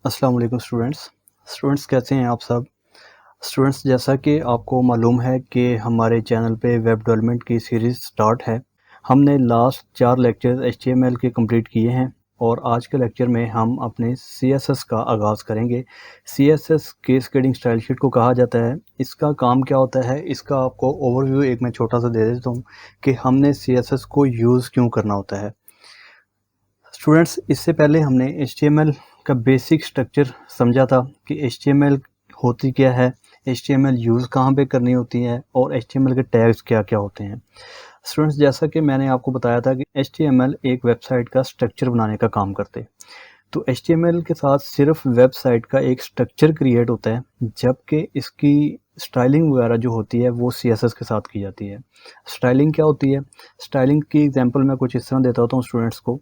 अस्सलाम वालेकुम स्टूडेंट्स कैसे हैं आप सब। स्टूडेंट्स, जैसा कि आपको मालूम है कि हमारे चैनल पे वेब डेवलपमेंट की सीरीज़ स्टार्ट है। हमने लास्ट 4 लेक्चर एचटीएमएल के कंप्लीट किए हैं और आज के लेक्चर में हम अपने सीएसएस का आगाज़ करेंगे। सीएसएस कैस्केडिंग स्टाइल शीट को कहा जाता है। इसका काम क्या होता है, इसका आपको ओवरव्यू एक मैं छोटा सा दे देता हूँ कि हमने सीएसएस को यूज़ क्यों करना होता है। स्टूडेंट्स, इससे पहले हमने HTML का बेसिक स्ट्रक्चर समझा था कि HTML होती क्या है, HTML यूज़ कहाँ पे करनी होती है और HTML के टैग्स क्या क्या होते हैं। स्टूडेंट्स, जैसा कि मैंने आपको बताया था कि HTML एक वेबसाइट का स्ट्रक्चर बनाने का काम करते हैं। तो HTML के साथ सिर्फ वेबसाइट का एक स्ट्रक्चर क्रिएट होता है, जबकि इसकी स्टाइलिंग वगैरह जो होती है वो CSS के साथ की जाती है। स्टाइलिंग क्या होती है? स्टाइलिंग की एग्जांपल मैं कुछ इस तरह देता होता हूँ स्टूडेंट्स को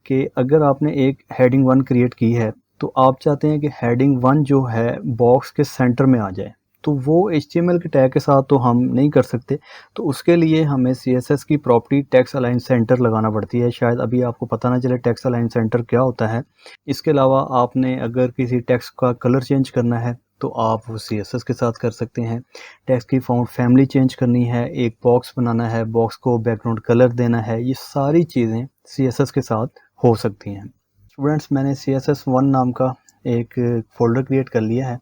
कि अगर आपने एक हेडिंग 1 क्रिएट की है, तो आप चाहते हैं कि हेडिंग 1 जो है बॉक्स के सेंटर में आ जाए, तो वो HTML के टैग के साथ तो हम नहीं कर सकते। तो उसके लिए हमें CSS की प्रॉपर्टी टेक्स्ट अलाइन सेंटर लगाना पड़ती है। शायद अभी आपको पता ना चले टेक्स्ट अलाइन सेंटर क्या होता है। इसके अलावा आपने अगर किसी टेक्स्ट का कलर चेंज करना है तो आप वो CSS के साथ कर सकते हैं। टेक्स्ट की फ़ॉन्ट फैमिली चेंज करनी है, एक बॉक्स बनाना है, बॉक्स को बैकग्राउंड कलर देना है, ये सारी चीज़ें CSS के साथ हो सकती हैं। स्टूडेंट्स, मैंने CSS1 नाम का एक फ़ोल्डर क्रिएट कर लिया है।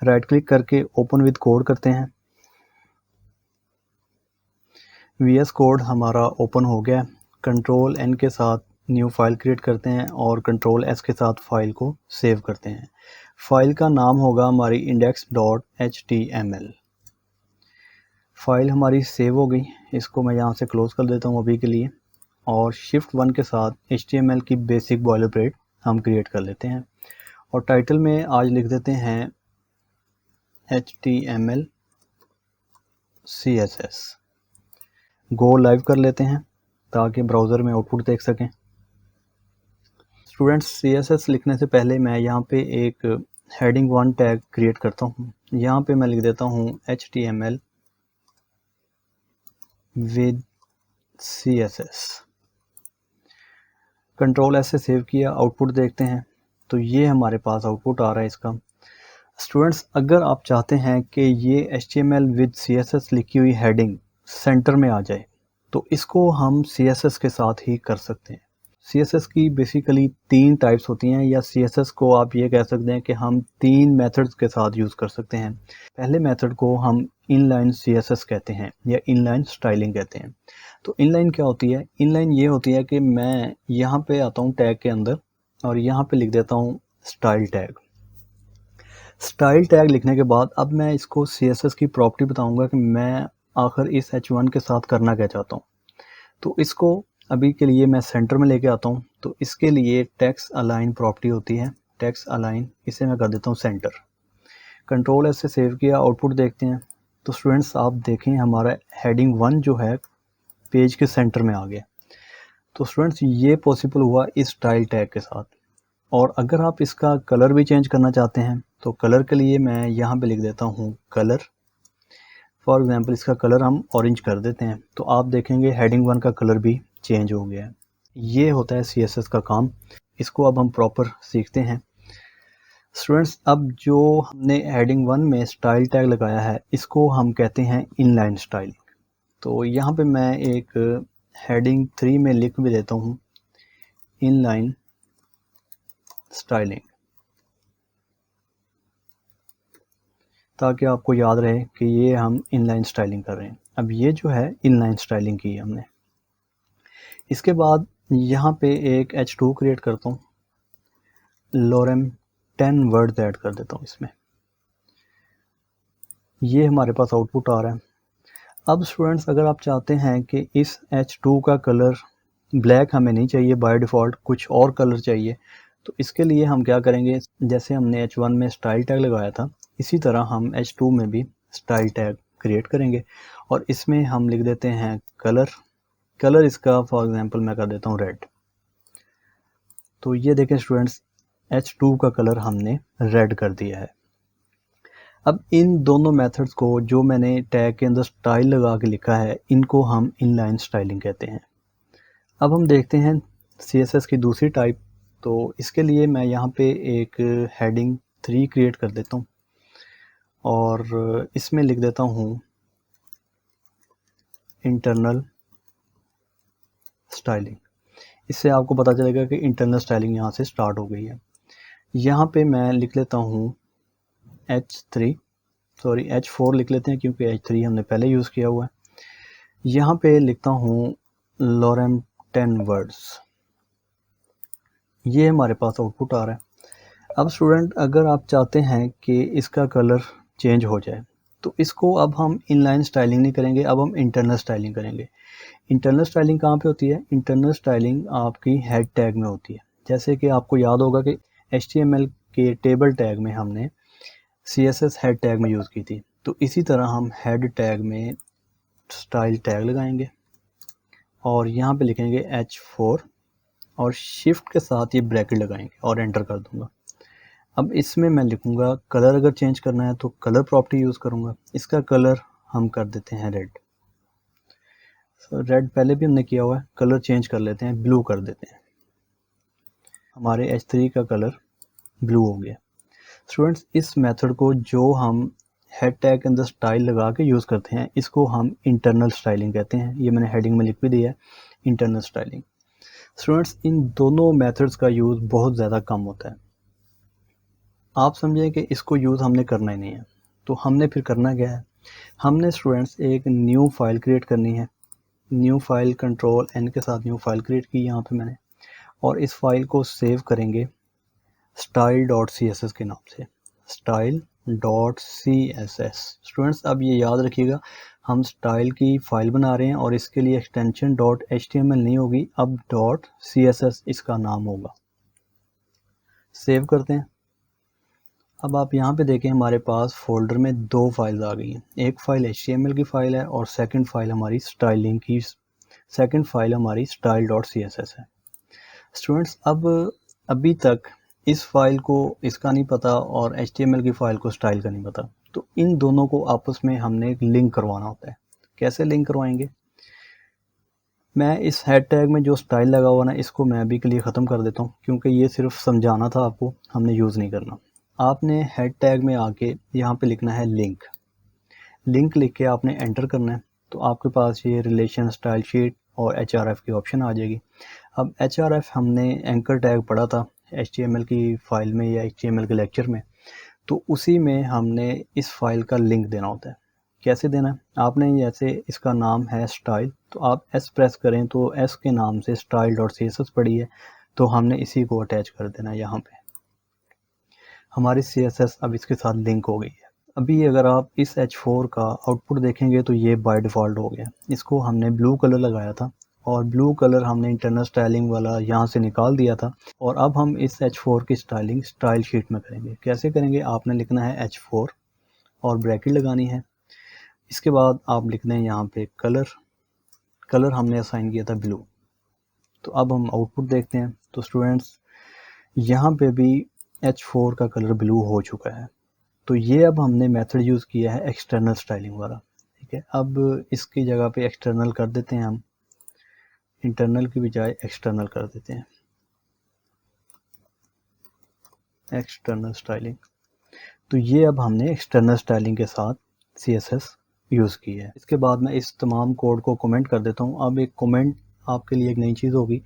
राइट क्लिक करके ओपन विद कोड करते हैं। VS कोड हमारा ओपन हो गया। कंट्रोल N के साथ न्यू फाइल क्रिएट करते हैं और कंट्रोल S के साथ फाइल को सेव करते हैं। फाइल का नाम होगा हमारी index.html। फाइल हमारी सेव हो गई। इसको मैं यहाँ से क्लोज कर देता हूँ अभी के लिए और शिफ्ट 1 के साथ HTML की बेसिक बॉयलरप्लेट हम क्रिएट कर लेते हैं और टाइटल में आज लिख देते हैं HTML CSS। गो लाइव कर लेते हैं ताकि ब्राउज़र में आउटपुट देख सकें। स्टूडेंट्स, CSS लिखने से पहले मैं यहाँ पे एक हेडिंग 1 टैग क्रिएट करता हूँ। यहाँ पे मैं लिख देता हूँ HTML with CSS। Control S से सेव किया, आउटपुट देखते हैं तो ये हमारे पास आउटपुट आ रहा है इसका। स्टूडेंट्स, अगर आप चाहते हैं कि ये HTML विद CSS लिखी हुई हेडिंग सेंटर में आ जाए तो इसको हम CSS के साथ ही कर सकते हैं। CSS की बेसिकली 3 टाइप्स होती हैं, या CSS को आप ये कह सकते हैं कि हम 3 मेथड्स के साथ यूज़ कर सकते हैं। पहले मेथड को हम इनलाइन CSS कहते हैं या इनलाइन स्टाइलिंग कहते हैं। तो इनलाइन क्या होती है? इनलाइन ये होती है कि मैं यहाँ पे आता हूँ टैग के अंदर और यहाँ पे लिख देता हूँ स्टाइल टैग। स्टाइल टैग लिखने के बाद अब मैं इसको CSS की प्रॉपर्टी बताऊंगा कि मैं आखिर इस H1 के साथ करना क्या चाहता हूँ। तो इसको अभी के लिए मैं सेंटर में लेके आता हूँ। तो इसके लिए टेक्स्ट अलाइन प्रॉपर्टी होती है, टेक्स्ट अलाइन, इसे मैं कर देता हूँ सेंटर। कंट्रोल S से सेव किया, आउटपुट देखते हैं तो स्टूडेंट्स आप देखें हमारा हेडिंग 1 जो है पेज के सेंटर में आ गया। तो स्टूडेंट्स, ये पॉसिबल हुआ इस स्टाइल टैग के साथ। और अगर आप इसका कलर भी चेंज करना चाहते हैं तो कलर के लिए मैं यहाँ पे लिख देता हूँ कलर। फॉर एग्जांपल इसका कलर हम ऑरेंज कर देते हैं तो आप देखेंगे हेडिंग 1 का कलर भी चेंज हो गया है। ये होता है CSS का काम। इसको अब हम प्रॉपर सीखते हैं। स्टूडेंट्स, अब जो हमने हेडिंग 1 में स्टाइल टैग लगाया है इसको हम कहते हैं इनलाइन स्टाइलिंग। तो यहाँ पे मैं एक हेडिंग 3 में लिख भी देता हूँ इनलाइन स्टाइलिंग, ताकि आपको याद रहे कि ये हम इनलाइन स्टाइलिंग कर रहे हैं। अब ये जो है इनलाइन स्टाइलिंग की है हमने। इसके बाद यहाँ पे एक H2 क्रिएट करता हूँ, लोरेम 10 वर्ड्स ऐड कर देता हूँ इसमें। ये हमारे पास आउटपुट आ रहा है। अब स्टूडेंट्स, अगर आप चाहते हैं कि इस H2 का कलर ब्लैक हमें नहीं चाहिए, बाय डिफ़ॉल्ट कुछ और कलर चाहिए, तो इसके लिए हम क्या करेंगे, जैसे हमने H1 में स्टाइल टैग लगाया था इसी तरह हम H2 में भी स्टाइल टैग क्रिएट करेंगे और इसमें हम लिख देते हैं कलर इसका फॉर एग्जांपल मैं कर देता हूँ रेड। तो ये देखें स्टूडेंट्स, H2 का कलर हमने रेड कर दिया है। अब इन दोनों मेथड्स को जो मैंने टैग के अंदर स्टाइल लगा के लिखा है इनको हम इनलाइन स्टाइलिंग कहते हैं। अब हम देखते हैं CSS की दूसरी टाइप तो इसके लिए मैं यहाँ पे एक हेडिंग 3 क्रिएट कर देता हूँ और इसमें लिख देता हूँ इंटरनल स्टाइलिंग। इससे आपको पता चलेगा कि इंटरनल स्टाइलिंग यहाँ से स्टार्ट हो गई है। यहाँ पे मैं लिख लेता हूँ H4 लिख लेते हैं क्योंकि H3 हमने पहले यूज़ किया हुआ है। यहाँ पे लिखता हूँ लॉरेम 10 वर्ड्स। ये हमारे पास आउटपुट आ रहा है। अब स्टूडेंट, अगर आप चाहते हैं कि इसका कलर चेंज हो जाए तो इसको अब हम इनलाइन स्टाइलिंग नहीं करेंगे, अब हम इंटरनल स्टाइलिंग करेंगे। इंटरनल स्टाइलिंग कहाँ पे होती है? इंटरनल स्टाइलिंग आपकी हेड टैग में होती है। जैसे कि आपको याद होगा कि HTML के टेबल टैग में हमने CSS हेड टैग में यूज़ की थी, तो इसी तरह हम हेड टैग में स्टाइल टैग लगाएंगे और यहाँ पे लिखेंगे H4 और शिफ्ट के साथ ये ब्रैकेट लगाएंगे और एंटर कर दूंगा। अब इसमें मैं लिखूंगा कलर, अगर चेंज करना है तो कलर प्रॉपर्टी यूज़ करूंगा। इसका कलर हम कर देते हैं रेड। रेड पहले भी हमने किया हुआ है, कलर चेंज कर लेते हैं, ब्लू कर देते हैं। हमारे H3 का कलर ब्लू हो गया। स्टूडेंट्स, इस मेथड को जो हम हेड टैग के अंदर स्टाइल लगा के यूज़ करते हैं, इसको हम इंटरनल स्टाइलिंग कहते हैं। ये मैंने हेडिंग में लिख भी दिया है, इंटरनल स्टाइलिंग। स्टूडेंट्स, इन दोनों मेथड्स का यूज़ बहुत ज़्यादा कम होता है। आप समझें कि इसको यूज़ हमने करना ही नहीं है, तो हमने फिर करना क्या है? हमने स्टूडेंट्स एक न्यू फाइल क्रिएट करनी है। न्यू फाइल कंट्रोल N के साथ न्यू फाइल क्रिएट की यहाँ पे मैंने, और इस फाइल को सेव करेंगे style.css के नाम से, style.css। स्टूडेंट्स, अब ये याद रखिएगा, हम स्टाइल की फ़ाइल बना रहे हैं और इसके लिए एक्सटेंशन .html नहीं होगी, अब .css इसका नाम होगा। सेव करते हैं। अब आप यहाँ पे देखें, हमारे पास फोल्डर में दो फाइल्स आ गई हैं। एक फ़ाइल HTML की फ़ाइल है और सेकंड फ़ाइल हमारी स्टाइलिंग की, सेकंड फ़ाइल हमारी style.css है। स्टूडेंट्स, अब अभी तक इस फाइल को इसका नहीं पता और HTML की फ़ाइल को स्टाइल का नहीं पता, तो इन दोनों को आपस में हमने एक लिंक करवाना होता है। कैसे लिंक करवाएंगे? मैं इस हेड टैग में जो स्टाइल लगा हुआ ना, इसको मैं अभी के लिए ख़त्म कर देता हूँ क्योंकि ये सिर्फ समझाना था आपको, हमने यूज़ नहीं करना। आपने हेड टैग में आके यहाँ पे लिखना है लिंक। लिंक लिख के आपने एंटर करना है, तो आपके पास ये रिलेशन, स्टाइल शीट और HRF की ऑप्शन आ जाएगी। अब HRF हमने एंकर टैग पढ़ा था HTML की फ़ाइल में या HTML के लेक्चर में, तो उसी में हमने इस फाइल का लिंक देना होता है। कैसे देना है? आपने, जैसे इसका नाम है स्टाइल, तो आप S प्रेस करें तो S के नाम से style.css पड़ी है, तो हमने इसी को अटैच कर देना है। यहाँ पे हमारी CSS अब इसके साथ लिंक हो गई है। अभी अगर आप इस H4 का आउटपुट देखेंगे तो ये बाय डिफ़ॉल्ट हो गया। इसको हमने ब्लू कलर लगाया था और ब्लू कलर हमने इंटरनल स्टाइलिंग वाला यहाँ से निकाल दिया था, और अब हम इस H4 की स्टाइलिंग स्टाइल शीट में करेंगे। कैसे करेंगे? आपने लिखना है H4 और ब्रैकेट लगानी है। इसके बाद आप लिख दें यहाँ पे कलर। कलर हमने असाइन किया था ब्लू। तो अब हम आउटपुट देखते हैं। तो स्टूडेंट्स, यहाँ पे भी H4 का कलर ब्लू हो चुका है। तो ये अब हमने मेथड यूज़ किया है एक्सटर्नल स्टाइलिंग वाला, ठीक है। अब इसकी जगह पे एक्सटर्नल कर देते हैं, हम इंटरनल की बजाय एक्सटर्नल कर देते हैं, एक्सटर्नल स्टाइलिंग। तो ये अब हमने एक्सटर्नल स्टाइलिंग के साथ CSS यूज़ की है। इसके बाद मैं इस तमाम कोड को कमेंट कर देता हूँ। अब एक कमेंट आपके लिए एक नई चीज़ होगी।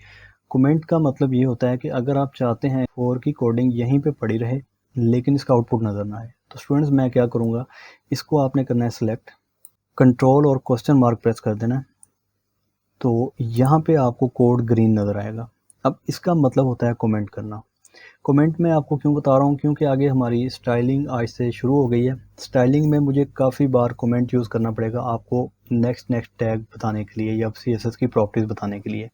कमेंट का मतलब ये होता है कि अगर आप चाहते हैं 4 की कोडिंग यहीं पे पड़ी रहे लेकिन इसका आउटपुट नज़र ना आए, तो स्टूडेंट्स मैं क्या करूँगा, इसको आपने करना है सिलेक्ट, कंट्रोल और क्वेश्चन मार्क प्रेस कर देना, तो यहाँ पे आपको कोड ग्रीन नज़र आएगा। अब इसका मतलब होता है कमेंट करना। कमेंट में आपको क्यों बता रहा हूँ, क्योंकि आगे हमारी स्टाइलिंग आज से शुरू हो गई है। स्टाइलिंग में मुझे काफ़ी बार कमेंट यूज़ करना पड़ेगा आपको नेक्स्ट टैग बताने के लिए या CSS की प्रॉपर्टीज़ बताने के लिए।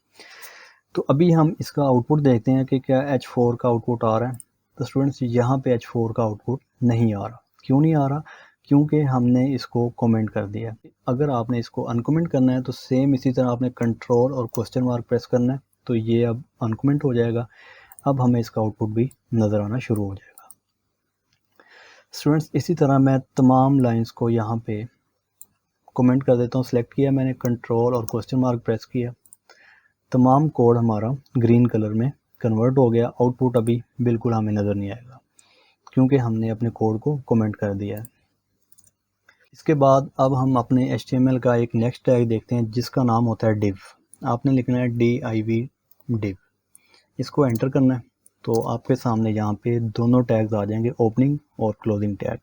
तो अभी हम इसका आउटपुट देखते हैं कि क्या H4 का आउटपुट आ रहा है। तो स्टूडेंट्स, यहाँ पे H4 का आउटपुट नहीं आ रहा। क्यों नहीं आ रहा? क्योंकि हमने इसको कमेंट कर दिया। अगर आपने इसको अनकमेंट करना है तो सेम इसी तरह आपने कंट्रोल और क्वेश्चन मार्क प्रेस करना है, तो ये अब अनकमेंट हो जाएगा। अब हमें इसका आउटपुट भी नज़र आना शुरू हो जाएगा। स्टूडेंट्स, इसी तरह मैं तमाम लाइंस को यहाँ पे कमेंट कर देता हूँ। सेलेक्ट किया मैंने, कंट्रोल और क्वेश्चन मार्क प्रेस किया, तमाम कोड हमारा ग्रीन कलर में कन्वर्ट हो गया, आउटपुट अभी बिल्कुल हमें नज़र नहीं आएगा क्योंकि हमने अपने कोड को कमेंट कर दिया है। इसके बाद अब हम अपने HTML का एक नेक्स्ट टैग देखते हैं जिसका नाम होता है div। आपने लिखना है div। इसको एंटर करना है तो आपके सामने यहाँ पे दोनों टैग्स आ जाएंगे, ओपनिंग और क्लोजिंग टैग।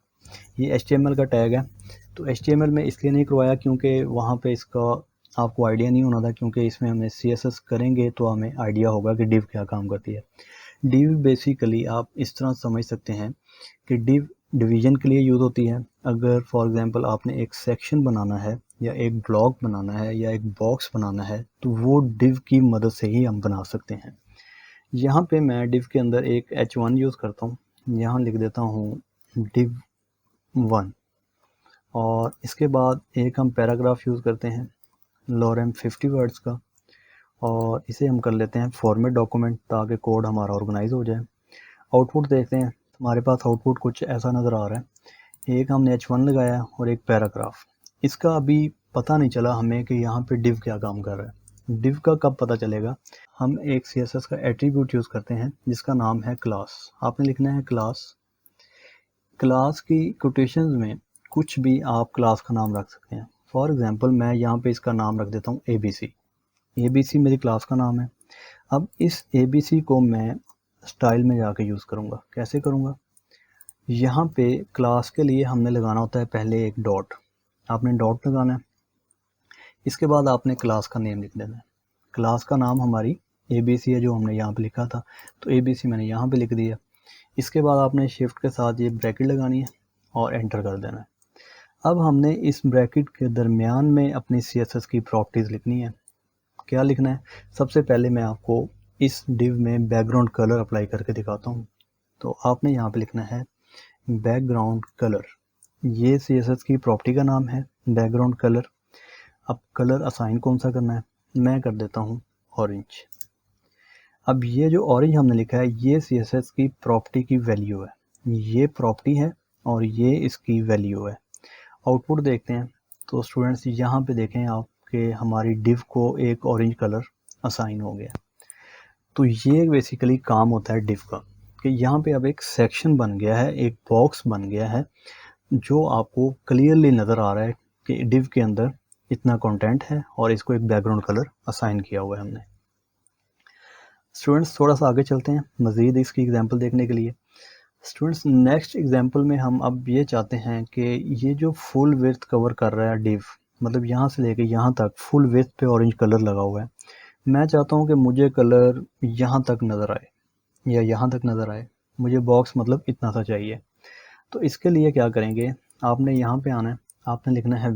ये HTML का टैग है। तो HTML में इसलिए नहीं करवाया क्योंकि वहाँ पे इसका आपको आइडिया नहीं होना था, क्योंकि इसमें हमने CSS करेंगे तो हमें आइडिया होगा कि div क्या काम करती है। div बेसिकली आप इस तरह समझ सकते हैं कि div डिवीज़न के लिए यूज़ होती है। अगर फॉर एग्ज़ाम्पल आपने एक सेक्शन बनाना है या एक ब्लॉक बनाना है या एक बॉक्स बनाना है तो वो div की मदद से ही हम बना सकते हैं। यहाँ पे मैं div के अंदर एक h1 यूज़ करता हूँ। यहाँ लिख देता हूँ div1 और इसके बाद एक हम पैराग्राफ यूज़ करते हैं lorem 50 वर्ड्स का, और इसे हम कर लेते हैं फॉर्मेट डॉक्यूमेंट ताकि कोड हमारा ऑर्गेनाइज हो जाए। आउटपुट देखते हैं, हमारे पास आउटपुट कुछ ऐसा नज़र आ रहा है। एक हमने h1 लगाया और एक पैराग्राफ। इसका अभी पता नहीं चला हमें कि यहाँ पे div क्या काम कर रहा है। div का कब पता चलेगा? हम एक CSS का एट्रीब्यूट यूज़ करते हैं जिसका नाम है क्लास। आपने लिखना है क्लास। क्लास की कोटेशंस में कुछ भी आप क्लास का नाम रख सकते हैं। फॉर एग्जांपल मैं यहाँ पे इसका नाम रख देता हूँ ABC। ABC मेरी क्लास का नाम है। अब इस ABC को मैं स्टाइल में जाके यूज़ करूँगा। कैसे करूँगा? यहाँ पे क्लास के लिए हमने लगाना होता है पहले एक डॉट। आपने डॉट लगाना है। इसके बाद आपने क्लास का नेम लिख देना है। क्लास का नाम हमारी ABC है जो हमने यहाँ पे लिखा था, तो ABC मैंने यहाँ पे लिख दिया। इसके बाद आपने शिफ्ट के साथ ये ब्रैकेट लगानी है और एंटर कर देना है। अब हमने इस ब्रैकेट के दरमियान में अपनी CSS की प्रॉपर्टीज़ लिखनी है। क्या लिखना है? सबसे पहले मैं आपको इस div में बैकग्राउंड कलर अप्लाई करके दिखाता हूँ। तो आपने यहाँ पे लिखना है बैकग्राउंड कलर। ये CSS की प्रॉपर्टी का नाम है बैकग्राउंड कलर। अब कलर असाइन कौन सा करना है? मैं कर देता हूँ ऑरेंज। अब ये जो ऑरेंज हमने लिखा है ये CSS की प्रॉपर्टी की वैल्यू है। ये प्रॉपर्टी है और ये इसकी वैल्यू है। आउटपुट देखते हैं तो स्टूडेंट्स यहाँ पे देखें आप कि हमारी div को एक ऑरेंज कलर असाइन हो गया। तो ये बेसिकली काम होता है div का कि यहाँ पे अब एक सेक्शन बन गया है, एक बॉक्स बन गया है जो आपको क्लियरली नज़र आ रहा है कि div के अंदर इतना कंटेंट है और इसको एक बैकग्राउंड कलर असाइन किया हुआ है हमने। स्टूडेंट्स थोड़ा सा आगे चलते हैं मज़ीद इसकी एग्जांपल देखने के लिए। स्टूडेंट्स नेक्स्ट एग्जांपल में हम अब ये चाहते हैं कि ये जो फुल विड्थ कवर कर रहा है div, मतलब यहाँ से लेके यहाँ तक फुल विड्थ पे ऑरेंज कलर लगा हुआ है। मैं चाहता हूँ कि मुझे कलर यहाँ तक नज़र आए या यहाँ तक नज़र आए। मुझे बॉक्स मतलब इतना सा चाहिए। तो इसके लिए क्या करेंगे? आपने यहाँ पे आना है, आपने लिखना है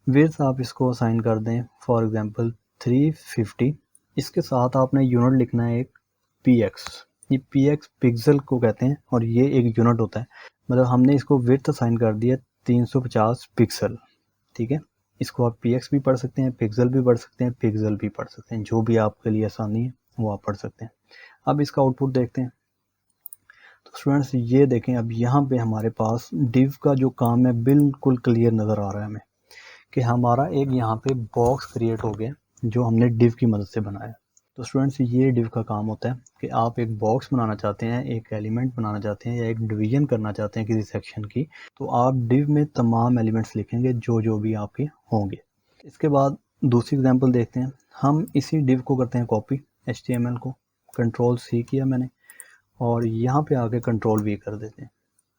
विड्थ आप इसको असाइन कर दें फॉर एग्जांपल 350। इसके साथ आपने यूनिट लिखना है एक px। ये px पिक्सल को कहते हैं और ये एक यूनिट होता है। मतलब हमने इसको विड्थ असाइन कर दिया 350 पिक्सल। ठीक है, इसको आप px भी पढ़ सकते हैं, पिक्सल भी पढ़ सकते हैं, पिक्सल भी पढ़ सकते हैं, जो भी आपके लिए आसानी है वो आप पढ़ सकते हैं। अब इसका आउटपुट देखते हैं। तो स्टूडेंट्स ये देखें, अब यहाँ पे हमारे पास div का जो काम है बिल्कुल क्लियर नज़र आ रहा है हमें कि हमारा एक यहाँ पे बॉक्स क्रिएट हो गया जो हमने div की मदद से बनाया। तो स्टूडेंट्स ये div का काम होता है कि आप एक बॉक्स बनाना चाहते हैं, एक एलिमेंट बनाना चाहते हैं या एक डिवीजन करना चाहते हैं किसी सेक्शन की, तो आप div में तमाम एलिमेंट्स लिखेंगे जो जो भी आपके होंगे। इसके बाद दूसरी एग्जांपल देखते हैं। हम इसी div को करते हैं कॉपी, HTML को कंट्रोल C किया मैंने और यहाँ पे आके कंट्रोल V कर देते हैं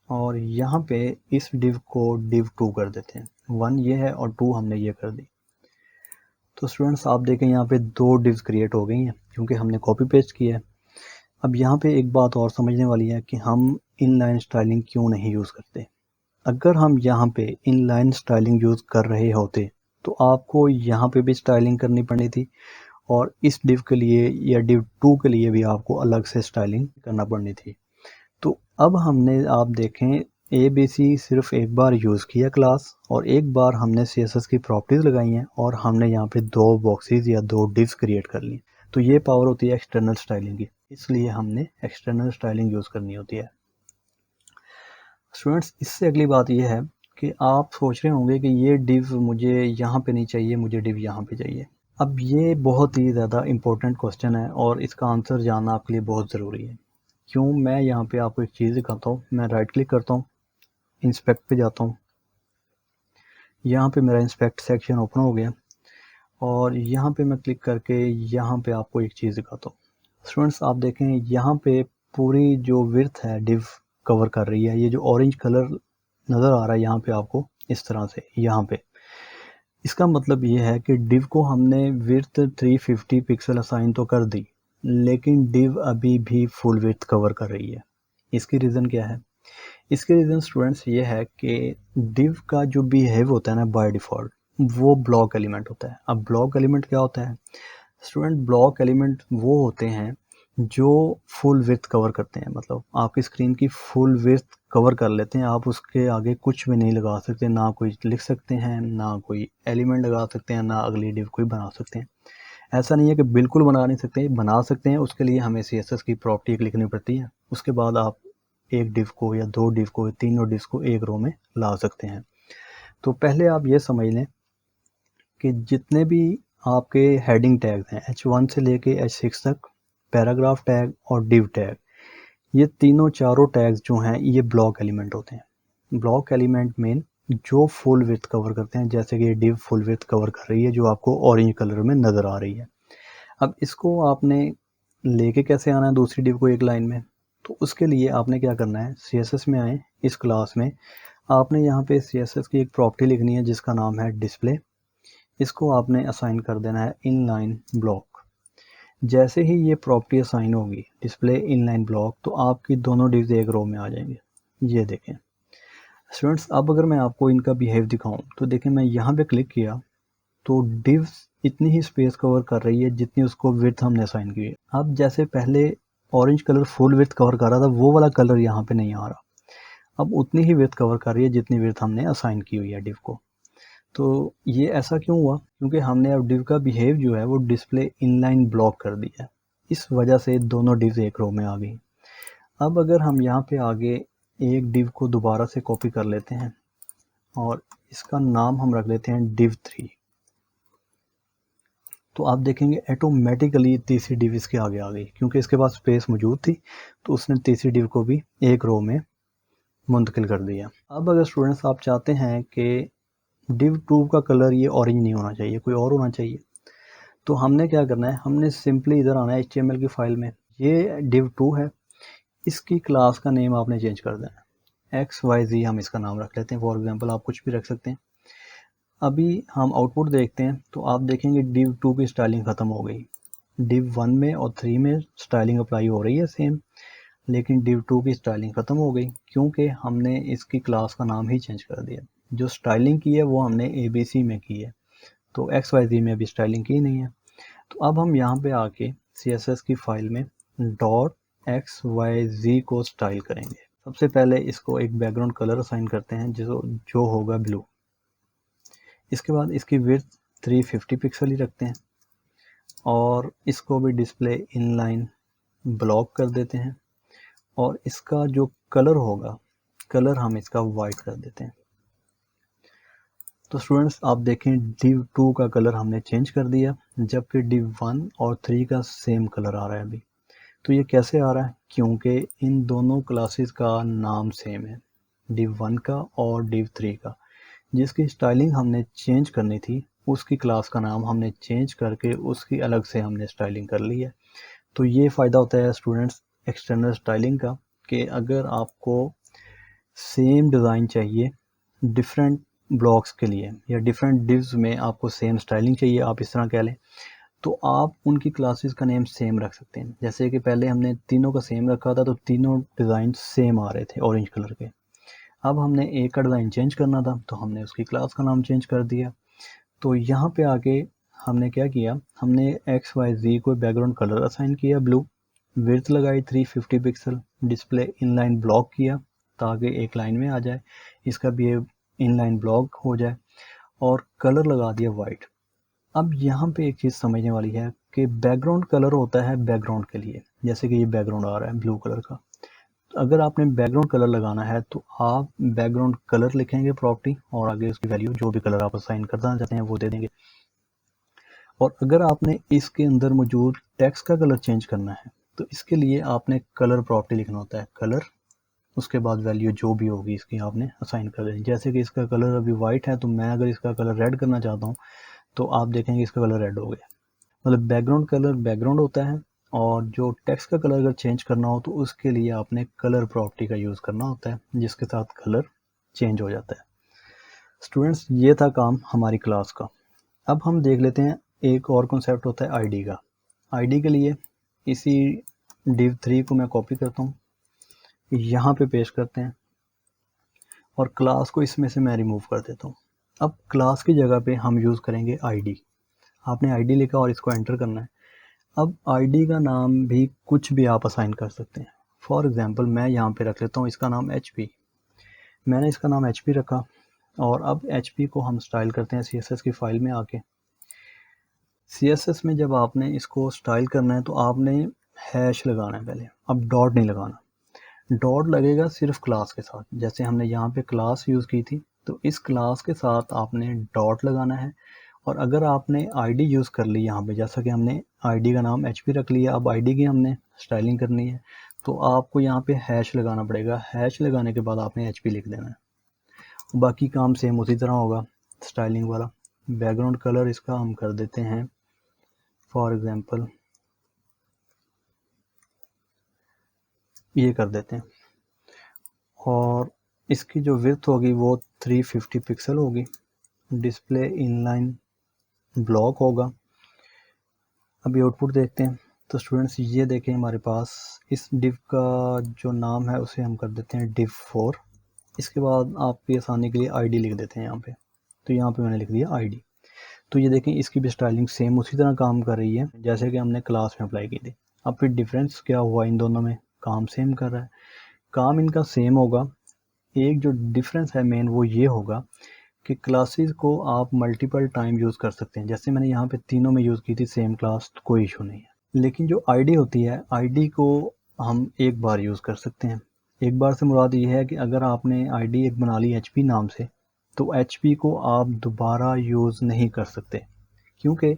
और यहाँ पे इस div को div2 कर देते हैं। 1 ये है और 2 हमने ये कर दी। तो स्टूडेंट्स आप देखें यहाँ पे 2 divs क्रिएट हो गई हैं क्योंकि हमने कॉपी पेस्ट किया है। अब यहाँ पे एक बात और समझने वाली है कि हम इनलाइन स्टाइलिंग क्यों नहीं यूज़ करते। अगर हम यहाँ पे इनलाइन स्टाइलिंग यूज़ कर रहे होते तो आपको यहाँ पे भी स्टाइलिंग करनी पड़नी थी और इस div के लिए या div2 के लिए भी आपको अलग से स्टाइलिंग करना पड़नी थी। तो अब हमने आप देखें ABC सिर्फ एक बार यूज़ किया क्लास और एक बार हमने CSS की प्रॉपर्टीज़ लगाई हैं और हमने यहाँ पे 2 बॉक्सेस या 2 divs क्रिएट कर ली। तो ये पावर होती है एक्सटर्नल स्टाइलिंग की, इसलिए हमने एक्सटर्नल स्टाइलिंग यूज़ करनी होती है। स्टूडेंट्स इससे अगली बात ये है कि आप सोच रहे होंगे कि ये div मुझे यहाँ पे नहीं चाहिए, मुझे div यहाँ पे चाहिए। अब ये बहुत ही ज़्यादा इम्पोर्टेंट क्वेश्चन है और इसका आंसर जानना आपके लिए बहुत ज़रूरी है। क्यों? मैं यहाँ पे आपको एक चीज़ दिखाता हूँ। मैं राइट क्लिक करता हूँ, इंस्पेक्ट पे जाता हूँ। यहाँ पे मेरा इंस्पेक्ट सेक्शन ओपन हो गया और यहाँ पे मैं क्लिक करके यहाँ पे आपको एक चीज़ दिखाता हूँ। स्टूडेंट्स आप देखें यहाँ पे पूरी जो विड्थ है डिव कवर कर रही है। ये जो ऑरेंज कलर नज़र आ रहा है यहाँ पे आपको इस तरह से यहाँ पे, इसका मतलब ये है कि डिव को हमने विड्थ 350 पिक्सल असाइन तो कर दी, लेकिन डिव अभी भी फुल विड्थ कवर कर रही है। इसकी रीज़न क्या है? इसके रीज़न स्टूडेंट्स ये है कि डिव का जो बिहेव होता है ना बाय डिफ़ॉल्ट, वो ब्लॉक एलिमेंट होता है। अब ब्लॉक एलिमेंट क्या होता है? स्टूडेंट ब्लॉक एलिमेंट वो होते हैं जो फुल विड्थ कवर करते हैं, मतलब आपकी स्क्रीन की फुल विड्थ कवर कर लेते हैं। आप उसके आगे कुछ भी नहीं लगा सकते, ना कोई लिख सकते हैं, ना कोई एलिमेंट लगा सकते हैं, ना अगली डिव कोई बना सकते हैं। ऐसा नहीं है कि बिल्कुल बना नहीं सकते, बना सकते हैं। उसके लिए हमें CSS की प्रॉपर्टी एक लिखनी पड़ती है। उसके बाद आप एक डिव को या दो डिव को, तीनों डिव्स को एक रो में ला सकते हैं। तो पहले आप ये समझ लें कि जितने भी आपके हेडिंग टैग्स हैं H1 से लेके H6 तक, पैराग्राफ टैग और डिव टैग, ये तीनों चारों टैग्स जो हैं ये ब्लॉक एलिमेंट होते हैं। ब्लॉक एलिमेंट मेन जो फुल विड्थ कवर करते हैं, जैसे कि ये डिव फुल विड्थ कवर कर रही है जो आपको ऑरेंज कलर में नज़र आ रही है। अब इसको आपने लेके कैसे आना है दूसरी डिव को एक लाइन में? तो उसके लिए आपने क्या करना है, CSS में आए, इस क्लास में आपने यहाँ पे CSS की एक प्रॉपर्टी लिखनी है जिसका नाम है डिस्प्ले। इसको आपने असाइन कर देना है इनलाइन ब्लॉक। जैसे ही ये प्रॉपर्टी असाइन होगी डिस्प्ले इनलाइन ब्लॉक, तो आपकी दोनों डिव्स एक रो में आ जाएंगे। ये देखें स्टूडेंट्स, अब अगर मैं आपको इनका बिहेव दिखाऊं तो देखें मैं यहाँ पे क्लिक किया तो डिव्स इतनी ही स्पेस कवर कर रही है जितनी उसको विड्थ हमने असाइन की है। अब जैसे पहले orange colour full width cover कर रहा था, वो वाला कलर यहाँ पे नहीं आ रहा। अब उतनी ही विड्थ कवर कर रही है जितनी विड्थ हमने असाइन की हुई है डिव को। तो ये ऐसा क्यों हुआ? क्योंकि हमने अब डिव का बिहेव जो है वो डिस्प्ले इनलाइन ब्लॉक कर दिया है। इस वजह से दोनों डिव्स एक रो में आ गई। अब अगर हम यहाँ पे आगे एक डिव को दोबारा से कॉपी कर लेते हैं और इसका नाम हम रख लेते हैं div3, तो आप देखेंगे ऑटोमेटिकली तीसरी डिव इसके आगे आ गई, क्योंकि इसके पास स्पेस मौजूद थी तो उसने तीसरी डिव को भी एक रो में मुंतकिल कर दिया। अब अगर स्टूडेंट्स आप चाहते हैं कि डिव 2 का कलर ये ऑरेंज नहीं होना चाहिए, कोई और होना चाहिए, तो हमने क्या करना है, हमने सिंपली इधर आना है HTML की फाइल में। ये div2 है, इसकी क्लास का नेम आपने चेंज कर देना है, XYZ हम इसका नाम रख लेते हैं। फॉर एग्जांपल आप कुछ भी रख सकते हैं। अभी हम आउटपुट देखते हैं तो आप देखेंगे div2 की स्टाइलिंग ख़त्म हो गई। div1 में और 3 में स्टाइलिंग अप्लाई हो रही है सेम, लेकिन div2 की स्टाइलिंग ख़त्म हो गई क्योंकि हमने इसकी क्लास का नाम ही चेंज कर दिया। जो स्टाइलिंग की है वो हमने ABC में की है, तो XYZ में अभी स्टाइलिंग की नहीं है। तो अब हम यहाँ पे आके CSS की फाइल में .xyz को स्टाइल करेंगे। सबसे पहले इसको एक बैकग्राउंड कलर असाइन करते हैं जो होगा ब्लू। इसके बाद इसकी विड्थ 350 पिक्सल ही रखते हैं और इसको भी डिस्प्ले इनलाइन ब्लॉक कर देते हैं और इसका जो कलर होगा, कलर हम इसका वाइट कर देते हैं। तो स्टूडेंट्स आप देखें div2 का कलर हमने चेंज कर दिया, जबकि div1 और 3 का सेम कलर आ रहा है अभी। तो ये कैसे आ रहा है? क्योंकि इन दोनों क्लासेस का नाम सेम है, div1 का और div3 का। जिसकी स्टाइलिंग हमने चेंज करनी थी उसकी क्लास का नाम हमने चेंज करके उसकी अलग से हमने स्टाइलिंग कर ली है। तो ये फ़ायदा होता है स्टूडेंट्स एक्सटर्नल स्टाइलिंग का, कि अगर आपको सेम डिज़ाइन चाहिए डिफरेंट ब्लॉक्स के लिए या डिफरेंट डिव्स में आपको सेम स्टाइलिंग चाहिए, आप इस तरह कह लें, तो आप उनकी क्लासेस का नेम सेम रख सकते हैं। जैसे कि पहले हमने तीनों का सेम रखा था तो तीनों डिज़ाइन सेम आ रहे थे ऑरेंज कलर के। अब हमने एक का डिज़ाइन चेंज करना था तो हमने उसकी क्लास का नाम चेंज कर दिया। तो यहाँ पे आके हमने क्या किया, हमने XYZ को बैकग्राउंड कलर असाइन किया ब्लू, विड्थ लगाई 350 पिक्सल, डिस्प्ले इनलाइन ब्लॉक किया ताकि एक लाइन में आ जाए, इसका भी इनलाइन ब्लॉक हो जाए, और कलर लगा दिया वाइट। अब यहाँ पे एक चीज़ समझने वाली है कि बैकग्राउंड कलर होता है बैकग्राउंड के लिए, जैसे कि ये बैकग्राउंड आ रहा है ब्लू कलर का। तो अगर आपने बैकग्राउंड कलर लगाना है तो आप बैकग्राउंड कलर लिखेंगे प्रॉपर्टी और आगे उसकी वैल्यू जो भी कलर आप असाइन करना चाहते हैं वो दे देंगे। और अगर आपने इसके अंदर मौजूद टेक्स्ट का कलर चेंज करना है तो इसके लिए आपने कलर प्रॉपर्टी लिखना होता है, कलर, उसके बाद वैल्यू जो भी होगी इसकी आपने असाइन कर देनी। जैसे कि इसका कलर अभी वाइट है तो मैं अगर इसका कलर रेड करना चाहता हूँ तो आप देखेंगे इसका कलर रेड हो गया। मतलब बैकग्राउंड कलर बैकग्राउंड होता है, और जो टेक्स्ट का कलर अगर चेंज करना हो तो उसके लिए आपने कलर प्रॉपर्टी का यूज़ करना होता है, जिसके साथ कलर चेंज हो जाता है। स्टूडेंट्स, ये था काम हमारी क्लास का। अब हम देख लेते हैं एक और कॉन्सेप्ट होता है आईडी का। आईडी के लिए इसी div3 को मैं कॉपी करता हूँ, यहाँ पे पेस्ट करते हैं और क्लास को इसमें से मैं रिमूव कर देता हूँ। अब क्लास की जगह पे हम यूज़ करेंगे आईडी। आपने आईडी लिखा और इसको एंटर करना है। अब आईडी का नाम भी कुछ भी आप असाइन कर सकते हैं। फॉर एग्जांपल मैं यहाँ पे रख लेता हूँ इसका नाम HP। मैंने इसका नाम HP रखा और अब HP को हम स्टाइल करते हैं CSS की फाइल में आके। CSS में जब आपने इसको स्टाइल करना है तो आपने हैश लगाना है पहले, अब डॉट नहीं लगाना। डॉट लगेगा सिर्फ क्लास के साथ, जैसे हमने यहाँ पे क्लास यूज़ की थी तो इस क्लास के साथ आपने डॉट लगाना है। और अगर आपने आईडी यूज़ कर ली यहाँ पे, जैसा कि हमने आईडी का नाम HP रख लिया, अब आईडी की हमने स्टाइलिंग करनी है तो आपको यहाँ पे हैश लगाना पड़ेगा। हैश लगाने के बाद आपने HP लिख देना है। बाकी काम सेम उसी तरह होगा स्टाइलिंग वाला। बैकग्राउंड कलर इसका हम कर देते हैं फॉर एग्जांपल ये कर देते हैं, और इसकी जो विड्थ होगी वो 350 पिक्सल होगी। डिस्प्ले इनलाइन ब्लॉक होगा। अभी आउटपुट देखते हैं। तो स्टूडेंट्स ये देखें, हमारे पास इस div का जो नाम है उसे हम कर देते हैं div4। इसके बाद आपकी आसानी के लिए ID लिख देते हैं यहाँ पे। तो यहाँ पे मैंने लिख दिया ID। तो ये देखें इसकी भी स्टाइलिंग सेम उसी तरह काम कर रही है जैसे कि हमने क्लास में अप्लाई की थी। अब फिर डिफरेंस क्या हुआ इन दोनों में? काम सेम कर रहा है, काम इनका सेम होगा। एक जो डिफरेंस है मेन वो ये होगा कि क्लासेस को आप मल्टीपल टाइम यूज़ कर सकते हैं। जैसे मैंने यहाँ पे तीनों में यूज़ की थी सेम क्लास, तो कोई इशू नहीं है। लेकिन जो आईडी होती है, आईडी को हम एक बार यूज़ कर सकते हैं। एक बार से मुराद ये है कि अगर आपने आईडी एक बना ली HP नाम से तो HP को आप दोबारा यूज़ नहीं कर सकते, क्योंकि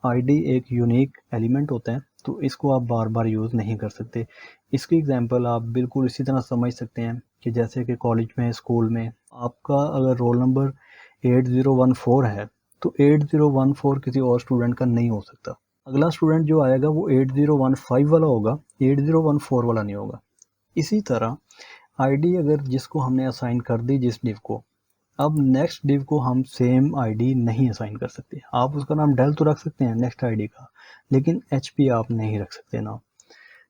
आईडी एक यूनिक एलिमेंट होता है तो इसको आप बार बार यूज़ नहीं कर सकते। इसकी एग्जांपल आप बिल्कुल इसी तरह समझ सकते हैं कि जैसे कि कॉलेज में, स्कूल में आपका अगर रोल नंबर 8014 है तो 8014 किसी और स्टूडेंट का नहीं हो सकता। अगला स्टूडेंट जो आएगा वो 8015 वाला होगा, 8014 वाला नहीं होगा। इसी तरह आईडी अगर जिसको हमने असाइन कर दी जिस div को, अब नेक्स्ट div को हम सेम आईडी नहीं असाइन कर सकते। आप उसका नाम डेल तो रख सकते हैं नेक्स्ट आईडी का, लेकिन HP आप नहीं रख सकते नाम।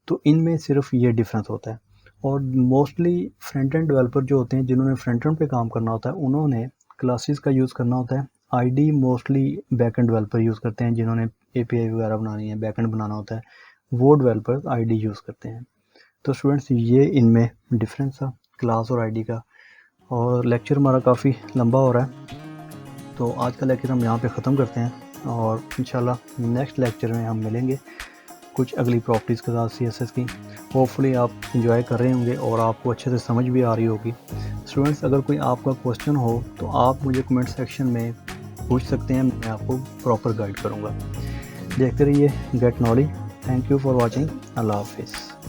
तो इनमें सिर्फ ये डिफरेंस होता है। और मोस्टली फ्रंट एंड डेवलपर जो होते हैं जिन्होंने फ्रंट एंड पे काम करना होता है उन्होंने क्लासेस का यूज़ करना होता है। ID mostly back end developer use करते हैं, जिन्होंने API वगैरह बनानी है, बैक एंड बनाना होता है, वो डेवलपर्स आईडी यूज़ करते हैं। तो स्टूडेंट्स ये इनमें डिफरेंस था क्लास और आईडी का। और लेक्चर हमारा काफ़ी लंबा हो रहा है तो आज का लेक्चर हम यहाँ पे ख़त्म करते हैं, और इंशाल्लाह नेक्स्ट लेक्चर में हम मिलेंगे कुछ अगली प्रॉपर्टीज़ के साथ CSS की। होपफुली आप इंजॉय कर रहे होंगे और आपको अच्छे से समझ भी आ रही होगी। स्टूडेंट्स, अगर कोई आपका क्वेश्चन हो तो आप मुझे कमेंट सेक्शन में पूछ सकते हैं, मैं आपको प्रॉपर गाइड करूँगा। देखते रहिए get knowledge. Thank you for watching. अल्लाह हाफिज़।